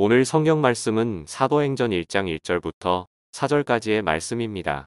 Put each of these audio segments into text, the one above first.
오늘 성경 말씀은 사도행전 1장 1절부터 4절까지의 말씀입니다.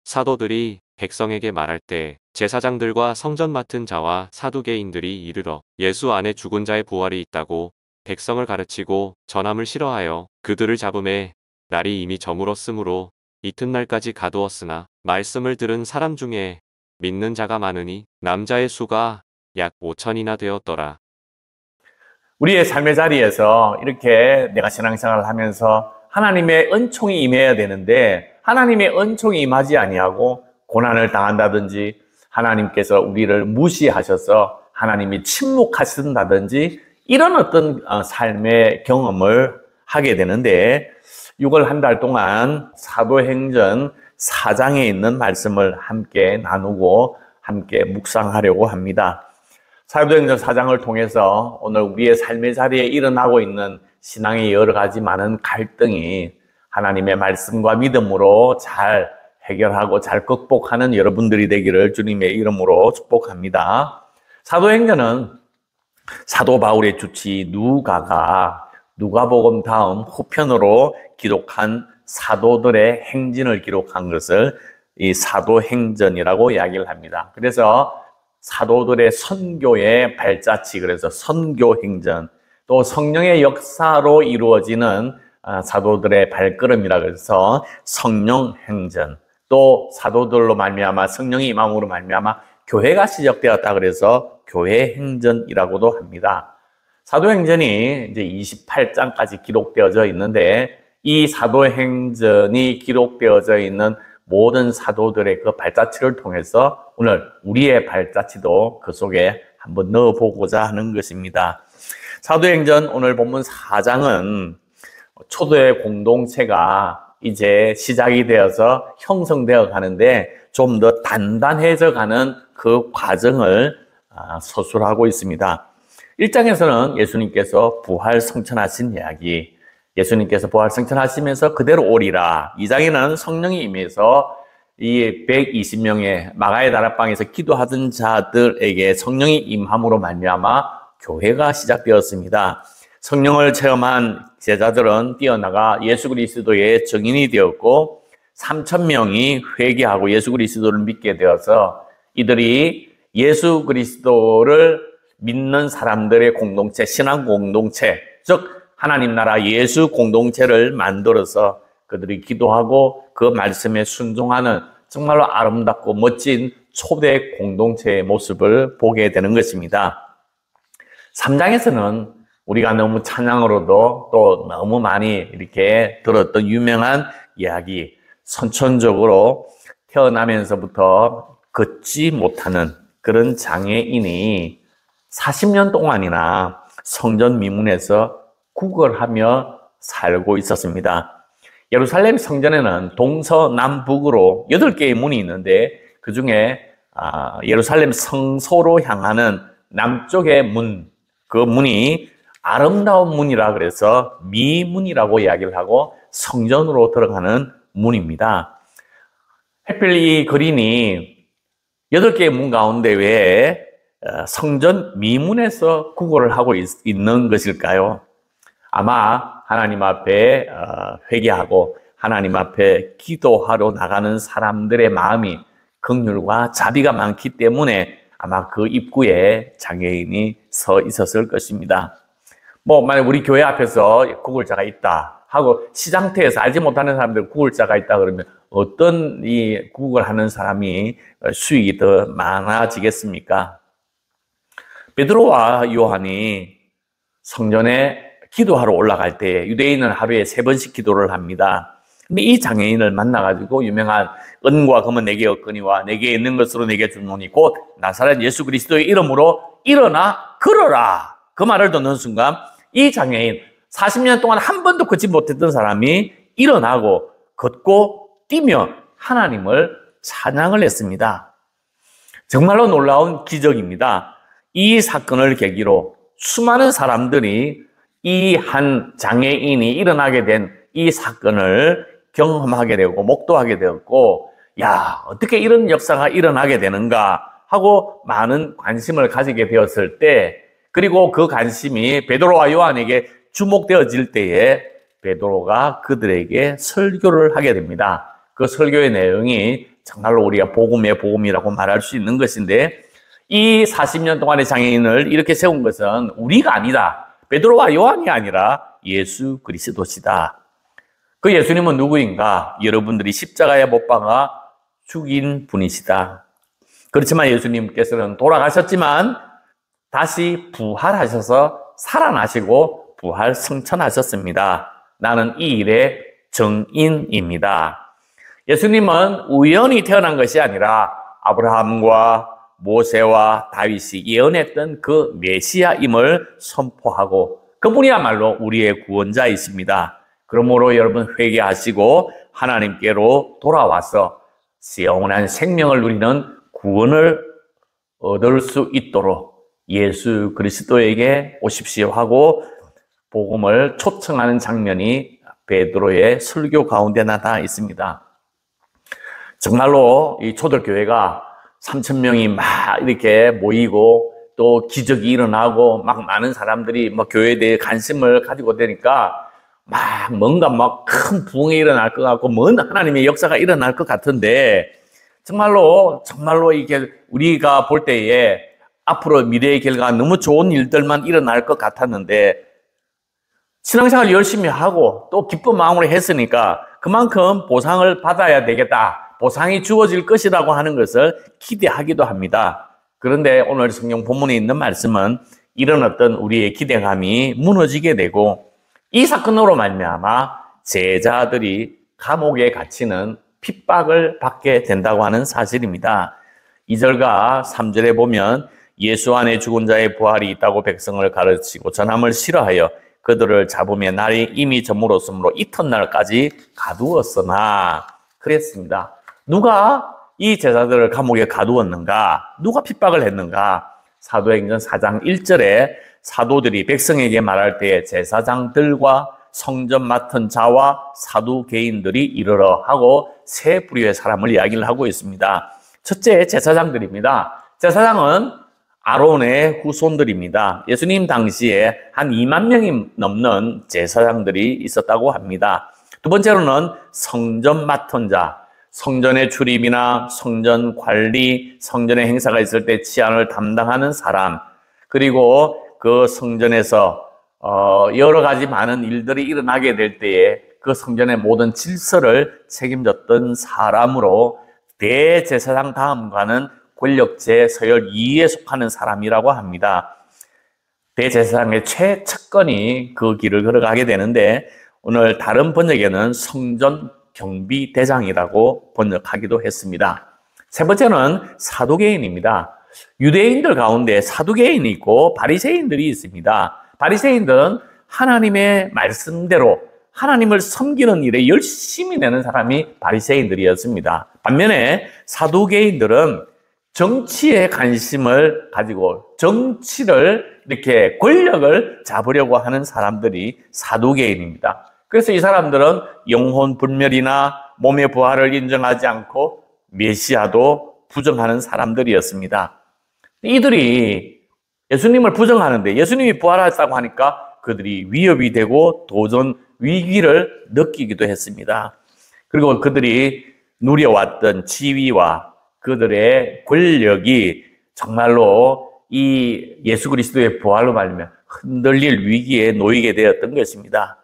사도들이 백성에게 말할 때 제사장들과 성전 맡은 자와 사두개인들이 이르러 예수 안에 죽은 자의 부활이 있다고 백성을 가르치고 전함을 싫어하여 그들을 잡음에 날이 이미 저물었으므로 이튿날까지 가두었으나 말씀을 들은 사람 중에 믿는 자가 많으니 남자의 수가 약 5천이나 되었더라. 우리의 삶의 자리에서 이렇게 내가 신앙생활을 하면서 하나님의 은총이 임해야 되는데 하나님의 은총이 임하지 아니하고 고난을 당한다든지 하나님께서 우리를 무시하셔서 하나님이 침묵하신다든지 이런 어떤 삶의 경험을 하게 되는데 6월 한 달 동안 사도행전 4장에 있는 말씀을 함께 나누고 함께 묵상하려고 합니다. 사도행전 4장을 통해서 오늘 우리의 삶의 자리에 일어나고 있는 신앙의 여러 가지 많은 갈등이 하나님의 말씀과 믿음으로 잘 해결하고 잘 극복하는 여러분들이 되기를 주님의 이름으로 축복합니다. 사도행전은 사도 바울의 주치 누가가 누가복음 다음 후편으로 기록한 사도들의 행진을 기록한 것을 이 사도행전이라고 이야기를 합니다. 그래서 사도들의 선교의 발자취, 그래서 선교행전, 또 성령의 역사로 이루어지는 사도들의 발걸음이라 그래서 성령행전, 또 사도들로 말미암아 성령의 임함으로 말미암아 교회가 시작되었다 그래서 교회행전이라고도 합니다. 사도행전이 이제 28장까지 기록되어져 있는데 이 사도행전이 기록되어져 있는 모든 사도들의 그 발자취를 통해서 오늘 우리의 발자취도 그 속에 한번 넣어보고자 하는 것입니다. 사도행전 오늘 본문 4장은 초대의 공동체가 이제 시작이 되어서 형성되어 가는데 좀 더 단단해져 가는 그 과정을 서술하고 있습니다. 1장에서는 예수님께서 부활 성천하신 이야기, 예수님께서 부활 성천하시면서 그대로 오리라. 2장에는 성령이 임해서 이 120명의 마가의 다락방에서 기도하던 자들에게 성령이 임함으로 말미암아 교회가 시작되었습니다. 성령을 체험한 제자들은 뛰어나가 예수 그리스도의 증인이 되었고 3,000명이 회개하고 예수 그리스도를 믿게 되어서 이들이 예수 그리스도를 믿는 사람들의 공동체, 신앙 공동체, 즉 하나님 나라 예수 공동체를 만들어서 그들이 기도하고 그 말씀에 순종하는 정말로 아름답고 멋진 초대 공동체의 모습을 보게 되는 것입니다. 3장에서는 우리가 너무 찬양으로도 또 너무 많이 이렇게 들었던 유명한 이야기, 선천적으로 태어나면서부터 걷지 못하는 그런 장애인이 40년 동안이나 성전 미문에서 구걸하며 살고 있었습니다. 예루살렘 성전에는 동서남북으로 8개의 문이 있는데 그 중에 예루살렘 성소로 향하는 남쪽의 문, 그 문이 아름다운 문이라 그래서 미문이라고 이야기를 하고 성전으로 들어가는 문입니다. 하필 이 거린이 8개의 문 가운데 왜 성전 미문에서 구걸을 하고 있는 것일까요? 아마 하나님 앞에 회개하고 하나님 앞에 기도하러 나가는 사람들의 마음이 긍휼과 자비가 많기 때문에 아마 그 입구에 장애인이 서 있었을 것입니다. 만약 우리 교회 앞에서 구걸자가 있다 하고 시장터에서 알지 못하는 사람들 구걸자가 있다 그러면 어떤 이 구걸하는 사람이 수익이 더 많아지겠습니까? 베드로와 요한이 성전에 기도하러 올라갈 때 유대인은 하루에 3번씩 기도를 합니다. 근데 이 장애인을 만나가지고 유명한 은과 금은 내게 없거니와 내게 있는 것으로 내게 주노니 곧 나사렛 예수 그리스도의 이름으로 일어나 걸어라. 그 말을 듣는 순간 이 장애인 40년 동안 한 번도 걷지 못했던 사람이 일어나고 걷고 뛰며 하나님을 찬양을 했습니다. 정말로 놀라운 기적입니다. 이 사건을 계기로 수많은 사람들이 이 한 장애인이 일어나게 된 이 사건을 경험하게 되고 목도하게 되었고, 야, 어떻게 이런 역사가 일어나게 되는가 하고 많은 관심을 가지게 되었을 때, 그리고 그 관심이 베드로와 요한에게 주목되어질 때에 베드로가 그들에게 설교를 하게 됩니다. 그 설교의 내용이 정말로 우리가 복음의 복음이라고 말할 수 있는 것인데, 이 40년 동안의 장애인을 이렇게 세운 것은 우리가 아니다. 베드로와 요한이 아니라 예수 그리스도시다. 그 예수님은 누구인가? 여러분들이 십자가에 못 박아 죽인 분이시다. 그렇지만 예수님께서는 돌아가셨지만 다시 부활하셔서 살아나시고 부활 승천하셨습니다. 나는 이 일의 정인입니다. 예수님은 우연히 태어난 것이 아니라 아브라함과 모세와 다윗이 예언했던 그 메시아임을 선포하고 그분이야말로 우리의 구원자이십니다. 그러므로 여러분 회개하시고 하나님께로 돌아와서 영원한 생명을 누리는 구원을 얻을 수 있도록 예수 그리스도에게 오십시오 하고 복음을 초청하는 장면이 베드로의 설교 가운데 나타나 있습니다. 정말로 이 초대교회가 3,000명이 막 이렇게 모이고 또 기적이 일어나고 막 많은 사람들이 막 교회에 대해 관심을 가지고 되니까 막 뭔가 막 큰 부흥이 일어날 것 같고 먼 하나님의 역사가 일어날 것 같은데 정말로 이게 우리가 볼 때에 앞으로 미래의 결과가 너무 좋은 일들만 일어날 것 같았는데 신앙생활 열심히 하고 또 기쁜 마음으로 했으니까 그만큼 보상을 받아야 되겠다. 보상이 주어질 것이라고 하는 것을 기대하기도 합니다. 그런데 오늘 성경 본문에 있는 말씀은 이런 어떤 우리의 기대감이 무너지게 되고 이 사건으로 말미암아 제자들이 감옥에 갇히는 핍박을 받게 된다고 하는 사실입니다. 2절과 3절에 보면 예수 안에 죽은 자의 부활이 있다고 백성을 가르치고 전함을 싫어하여 그들을 잡으며 날이 이미 저물었으므로 이튿날까지 가두었으나 그랬습니다. 누가 이 제자들을 감옥에 가두었는가? 누가 핍박을 했는가? 사도행전 4장 1절에 사도들이 백성에게 말할 때에 제사장들과 성전 맡은 자와 사두개인들이 이르러 하고 세 부류의 사람을 이야기를 하고 있습니다. 첫째, 제사장들입니다. 제사장은 아론의 후손들입니다. 예수님 당시에 한 2만 명이 넘는 제사장들이 있었다고 합니다. 두 번째로는 성전 맡은 자, 성전의 출입이나 성전 관리, 성전의 행사가 있을 때 치안을 담당하는 사람, 그리고 그 성전에서 여러 가지 많은 일들이 일어나게 될 때에 그 성전의 모든 질서를 책임졌던 사람으로 대제사장 다음과는 권력제 서열 2에 속하는 사람이라고 합니다. 대제사장의 최측근이 그 길을 걸어가게 되는데 오늘 다른 번역에는 성전 경비대장이라고 번역하기도 했습니다. 세 번째는 사두개인입니다. 유대인들 가운데 사두개인이 있고 바리새인들이 있습니다. 바리새인들은 하나님의 말씀대로 하나님을 섬기는 일에 열심히 내는 사람이 바리새인들이었습니다. 반면에 사두개인들은 정치에 관심을 가지고 정치를 이렇게 권력을 잡으려고 하는 사람들이 사두개인입니다. 그래서 이 사람들은 영혼 불멸이나 몸의 부활을 인정하지 않고 메시아도 부정하는 사람들이었습니다. 이들이 예수님을 부정하는데 예수님이 부활하셨다고 하니까 그들이 위협이 되고 도전 위기를 느끼기도 했습니다. 그리고 그들이 누려왔던 지위와 그들의 권력이 정말로 이 예수 그리스도의 부활로 말미암아 흔들릴 위기에 놓이게 되었던 것입니다.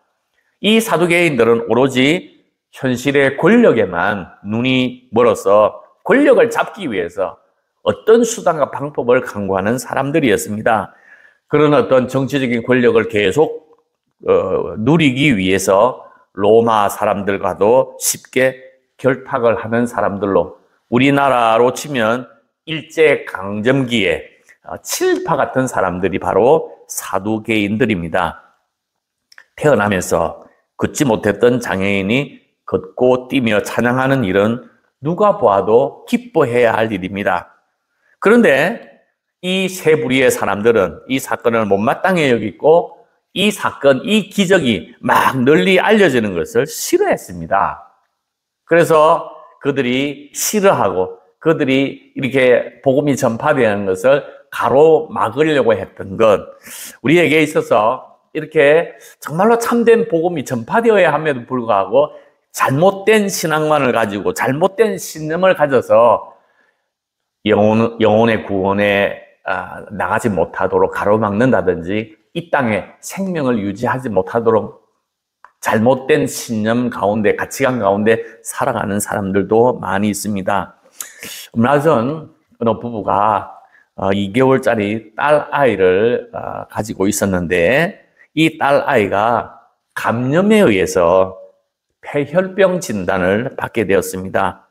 이 사두개인들은 오로지 현실의 권력에만 눈이 멀어서 권력을 잡기 위해서 어떤 수단과 방법을 강구하는 사람들이었습니다. 그런 어떤 정치적인 권력을 계속 누리기 위해서 로마 사람들과도 쉽게 결탁을 하는 사람들로 우리나라로 치면 일제강점기에 친일파 같은 사람들이 바로 사두개인들입니다. 태어나면서 걷지 못했던 장애인이 걷고 뛰며 찬양하는 일은 누가 보아도 기뻐해야 할 일입니다. 그런데 이 세 부류의 사람들은 이 사건을 못마땅히 여기고 이 사건, 이 기적이 막 널리 알려지는 것을 싫어했습니다. 그래서 그들이 싫어하고 그들이 이렇게 복음이 전파되는 것을 가로막으려고 했던 것, 우리에게 있어서 이렇게 정말로 참된 복음이 전파되어야 함에도 불구하고 잘못된 신앙만을 가지고 잘못된 신념을 가져서 영혼의 구원에 나가지 못하도록 가로막는다든지 이 땅에 생명을 유지하지 못하도록 잘못된 신념 가운데, 가치관 가운데 살아가는 사람들도 많이 있습니다. 얼마 전 어느 부부가 2개월짜리 딸 아이를 가지고 있었는데 이 딸 아이가 감염에 의해서 폐혈병 진단을 받게 되었습니다.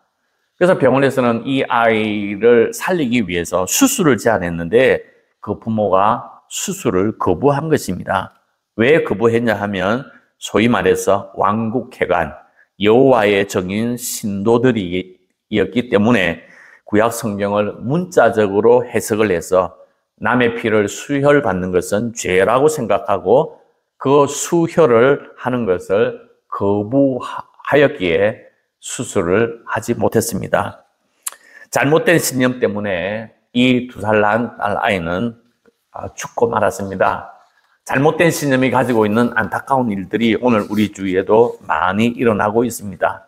그래서 병원에서는 이 아이를 살리기 위해서 수술을 제안했는데 그 부모가 수술을 거부한 것입니다. 왜 거부했냐 하면 소위 말해서 왕국회관, 여호와의 정인 신도들이었기 때문에 구약 성경을 문자적으로 해석을 해서 남의 피를 수혈받는 것은 죄라고 생각하고 그 수혈을 하는 것을 거부하였기에 수술을 하지 못했습니다. 잘못된 신념 때문에 이 2살 난 딸 아이는 죽고 말았습니다. 잘못된 신념이 가지고 있는 안타까운 일들이 오늘 우리 주위에도 많이 일어나고 있습니다.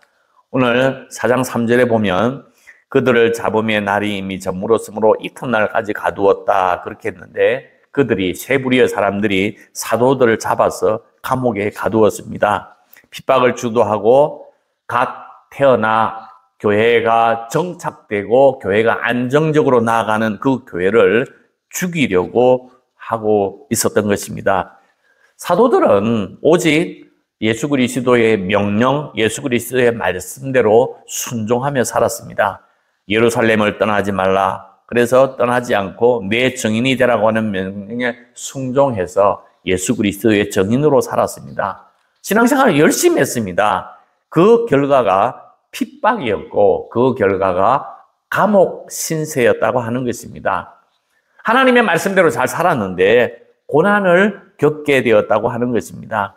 오늘 4장 3절에 보면 그들을 잡음의 날이 이미 저물었으므로 이튿날까지 가두었다 그렇게 했는데 그들이 세 부류의 사람들이 사도들을 잡아서 감옥에 가두었습니다. 핍박을 주도하고 갓 태어나 교회가 정착되고 교회가 안정적으로 나아가는 그 교회를 죽이려고 하고 있었던 것입니다. 사도들은 오직 예수 그리스도의 명령, 예수 그리스도의 말씀대로 순종하며 살았습니다. 예루살렘을 떠나지 말라. 그래서 떠나지 않고 내 증인이 되라고 하는 명령에 순종해서 예수 그리스도의 증인으로 살았습니다. 신앙생활을 열심히 했습니다. 그 결과가 핍박이었고 그 결과가 감옥 신세였다고 하는 것입니다. 하나님의 말씀대로 잘 살았는데 고난을 겪게 되었다고 하는 것입니다.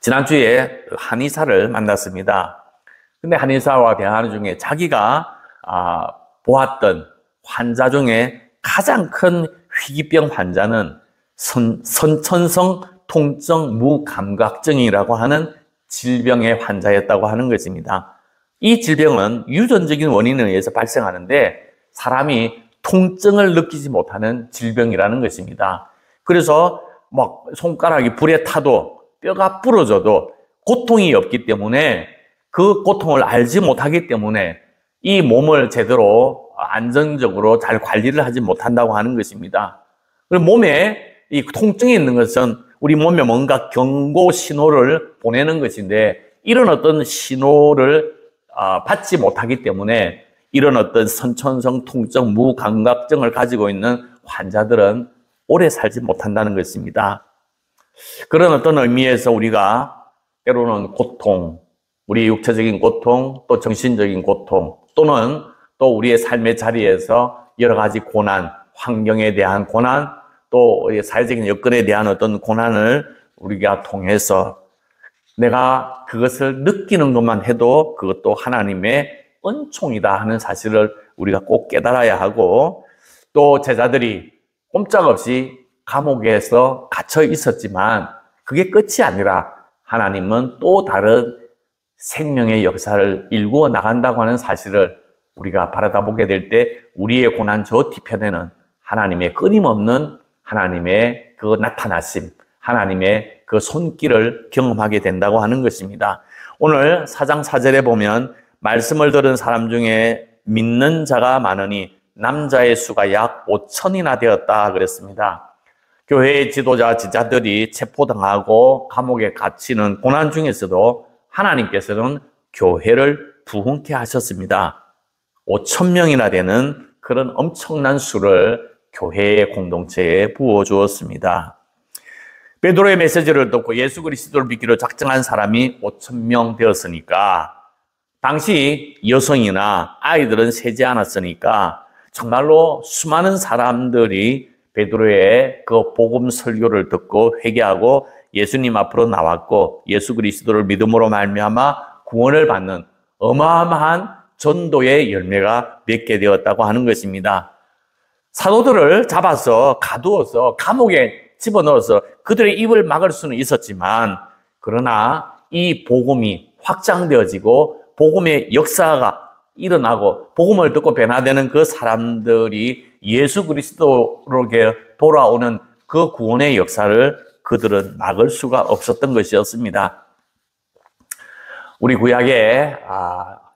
지난주에 한의사를 만났습니다. 근데 한의사와 대화하는 중에 자기가 보았던 환자 중에 가장 큰 희귀병 환자는 선천성 통증 무감각증이라고 하는 질병의 환자였다고 하는 것입니다. 이 질병은 유전적인 원인에 의해서 발생하는데 사람이 통증을 느끼지 못하는 질병이라는 것입니다. 그래서 막 손가락이 불에 타도 뼈가 부러져도 고통이 없기 때문에 그 고통을 알지 못하기 때문에 이 몸을 제대로 안정적으로 잘 관리를 하지 못한다고 하는 것입니다. 그리고 몸에 이 통증이 있는 것은 우리 몸에 뭔가 경고 신호를 보내는 것인데 이런 어떤 신호를 받지 못하기 때문에 이런 어떤 선천성 통증 무감각증을 가지고 있는 환자들은 오래 살지 못한다는 것입니다. 그런 어떤 의미에서 우리가 때로는 고통, 우리 육체적인 고통, 또 정신적인 고통, 또는 또 우리의 삶의 자리에서 여러 가지 고난, 환경에 대한 고난, 또 사회적인 여건에 대한 어떤 고난을 우리가 통해서 내가 그것을 느끼는 것만 해도 그것도 하나님의 은총이다 하는 사실을 우리가 꼭 깨달아야 하고 또 제자들이 꼼짝없이 감옥에서 갇혀 있었지만 그게 끝이 아니라 하나님은 또 다른 생명의 역사를 일구어 나간다고 하는 사실을 우리가 바라다 보게 될 때 우리의 고난 저 뒤편에는 하나님의 끊임없는 하나님의 그 나타나심, 하나님의 그 손길을 경험하게 된다고 하는 것입니다. 오늘 4장 4절에 보면 말씀을 들은 사람 중에 믿는 자가 많으니 남자의 수가 약 5천이나 되었다 그랬습니다. 교회의 지도자, 지자들이 체포당하고 감옥에 갇히는 고난 중에서도 하나님께서는 교회를 부흥케 하셨습니다. 5천 명이나 되는 그런 엄청난 수를 교회의 공동체에 부어주었습니다. 베드로의 메시지를 듣고 예수 그리스도를 믿기로 작정한 사람이 5천 명 되었으니까 당시 여성이나 아이들은 세지 않았으니까 정말로 수많은 사람들이 베드로의 그 복음 설교를 듣고 회개하고 예수님 앞으로 나왔고 예수 그리스도를 믿음으로 말미암아 구원을 받는 어마어마한 전도의 열매가 맺게 되었다고 하는 것입니다. 사도들을 잡아서 가두어서 감옥에 집어넣어서 그들의 입을 막을 수는 있었지만, 그러나 이 복음이 확장되어지고 복음의 역사가 일어나고 복음을 듣고 변화되는 그 사람들이 예수 그리스도로게 돌아오는 그 구원의 역사를 그들은 막을 수가 없었던 것이었습니다. 우리 구약에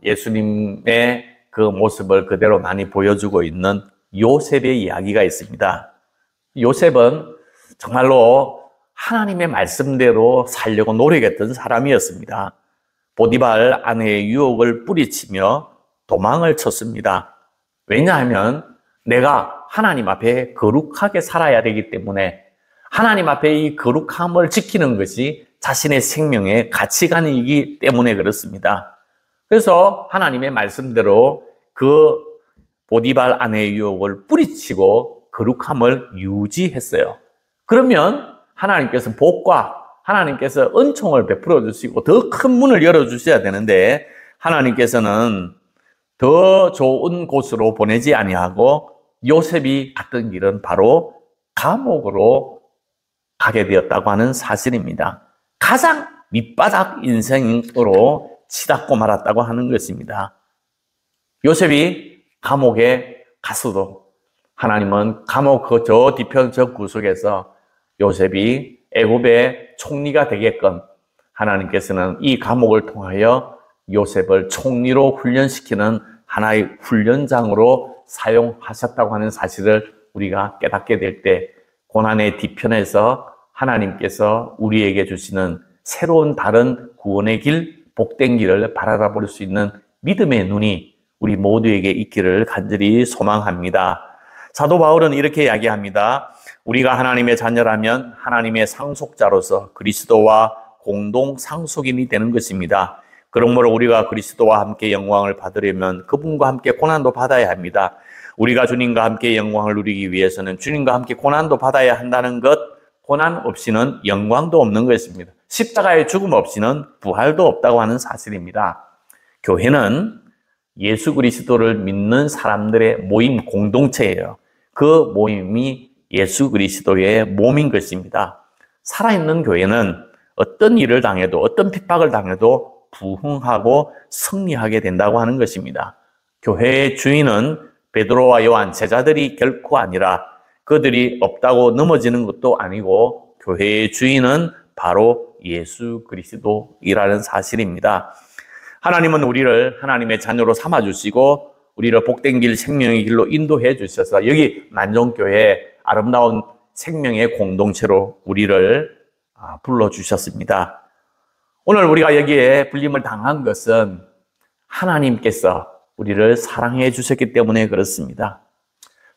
예수님의 그 모습을 그대로 많이 보여주고 있는 요셉의 이야기가 있습니다. 요셉은 정말로 하나님의 말씀대로 살려고 노력했던 사람이었습니다. 보디발 아내의 유혹을 뿌리치며 도망을 쳤습니다. 왜냐하면 내가 하나님 앞에 거룩하게 살아야 되기 때문에 하나님 앞에 이 거룩함을 지키는 것이 자신의 생명의 가치관이기 때문에 그렇습니다. 그래서 하나님의 말씀대로 그 보디발 아내의 유혹을 뿌리치고 거룩함을 유지했어요. 그러면 하나님께서 복과 하나님께서 은총을 베풀어 주시고 더 큰 문을 열어 주셔야 되는데 하나님께서는 더 좋은 곳으로 보내지 아니하고 요셉이 갔던 길은 바로 감옥으로 가게 되었다고 하는 사실입니다. 가장 밑바닥 인생으로 치닫고 말았다고 하는 것입니다. 요셉이 감옥에 갔어도 하나님은 감옥 그 저 뒤편 저 구석에서 요셉이 애굽의 총리가 되게끔 하나님께서는 이 감옥을 통하여 요셉을 총리로 훈련시키는 하나의 훈련장으로 사용하셨다고 하는 사실을 우리가 깨닫게 될 때 고난의 뒤편에서 하나님께서 우리에게 주시는 새로운 다른 구원의 길, 복된 길을 바라다 볼 수 있는 믿음의 눈이 우리 모두에게 있기를 간절히 소망합니다. 사도 바울은 이렇게 이야기합니다. 우리가 하나님의 자녀라면 하나님의 상속자로서 그리스도와 공동 상속인이 되는 것입니다. 그러므로 우리가 그리스도와 함께 영광을 받으려면 그분과 함께 고난도 받아야 합니다. 우리가 주님과 함께 영광을 누리기 위해서는 주님과 함께 고난도 받아야 한다는 것, 고난 없이는 영광도 없는 것입니다. 십자가의 죽음 없이는 부활도 없다고 하는 사실입니다. 교회는 예수 그리스도를 믿는 사람들의 모임 공동체예요. 그 모임이 예수 그리스도의 몸인 것입니다. 살아있는 교회는 어떤 일을 당해도 어떤 핍박을 당해도 부흥하고 승리하게 된다고 하는 것입니다. 교회의 주인은 베드로와 요한 제자들이 결코 아니라 그들이 없다고 넘어지는 것도 아니고 교회의 주인은 바로 예수 그리스도이라는 사실입니다. 하나님은 우리를 하나님의 자녀로 삼아주시고 우리를 복된 길, 생명의 길로 인도해 주셔서 여기 만종교회 아름다운 생명의 공동체로 우리를 불러주셨습니다. 오늘 우리가 여기에 불림을 당한 것은 하나님께서 우리를 사랑해 주셨기 때문에 그렇습니다.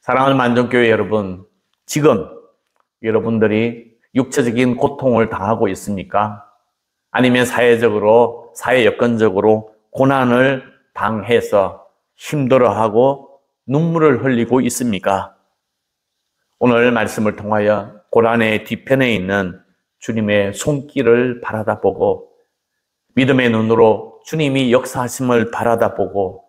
사랑하는 만종교회 여러분, 지금 여러분들이 육체적인 고통을 당하고 있습니까? 아니면 사회적으로, 사회 여건적으로 고난을 당해서 힘들어하고 눈물을 흘리고 있습니까? 오늘 말씀을 통하여 고난의 뒤편에 있는 주님의 손길을 바라다보고 믿음의 눈으로 주님이 역사하심을 바라다보고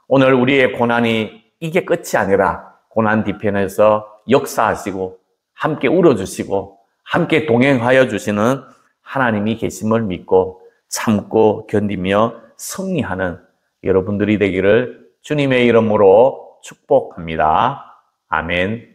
오늘 우리의 고난이 이게 끝이 아니라 고난 뒤편에서 역사하시고 함께 울어주시고 함께 동행하여 주시는 하나님이 계심을 믿고 참고 견디며 승리하는 여러분들이 되기를 주님의 이름으로 축복합니다. 아멘.